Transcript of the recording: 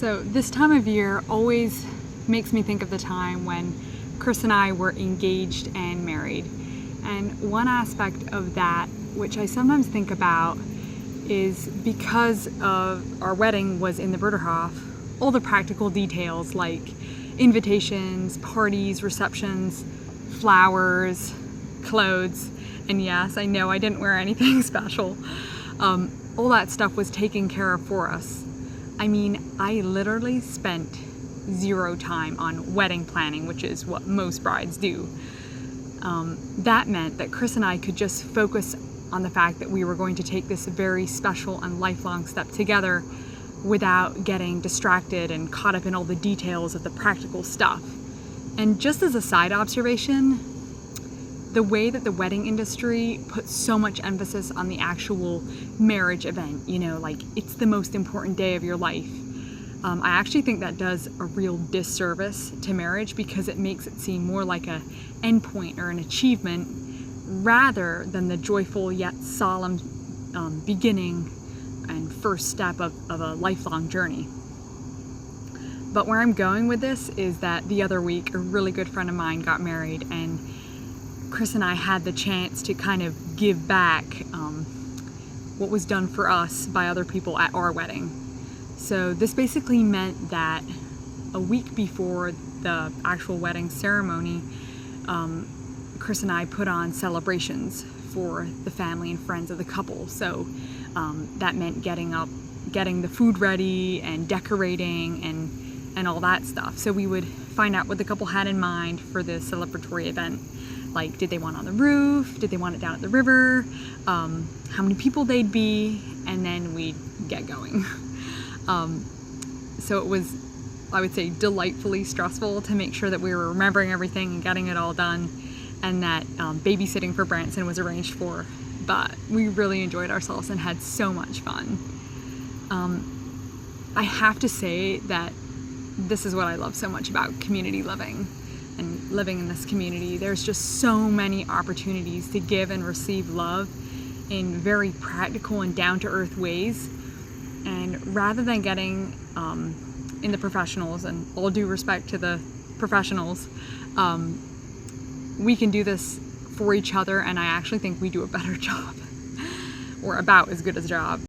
So this time of year always makes me think of the time when Chris and I were engaged and married. And one aspect of that, which I sometimes think about, is because of our wedding was in the Bruderhof, all the practical details like invitations, parties, receptions, flowers, clothes, and yes, I know I didn't wear anything special. All that stuff was taken care of for us. I mean, I literally spent zero time on wedding planning, which is what most brides do. That meant that Chris and I could just focus on the fact that we were going to take this very special and lifelong step together without getting distracted and caught up in all the details of the practical stuff. And just as a side observation, the way that the wedding industry puts so much emphasis on the actual marriage event, like it's the most important day of your life. I actually think that does a real disservice to marriage because it makes it seem more like an endpoint or an achievement rather than the joyful yet solemn beginning and first step of a lifelong journey. But where I'm going with this is that the other week, a really good friend of mine got married, and Chris and I had the chance to kind of give back what was done for us by other people at our wedding. So this basically meant that a week before the actual wedding ceremony, Chris and I put on celebrations for the family and friends of the couple. So that meant getting the food ready and decorating and all that stuff. So we would find out what the couple had in mind for the celebratory event. Like, did they want it on the roof? Did they want it down at the river? How many people they'd be? And then we'd get going. So it was, I would say, delightfully stressful to make sure that we were remembering everything and getting it all done, and that babysitting for Branson was arranged for. But we really enjoyed ourselves and had so much fun. I have to say that this is what I love so much about community living and living in this community. There's just so many opportunities to give and receive love in very practical and down-to-earth ways. And rather than getting in the professionals, and all due respect to the professionals, we can do this for each other, and I actually think we do a better job, or about as good a job.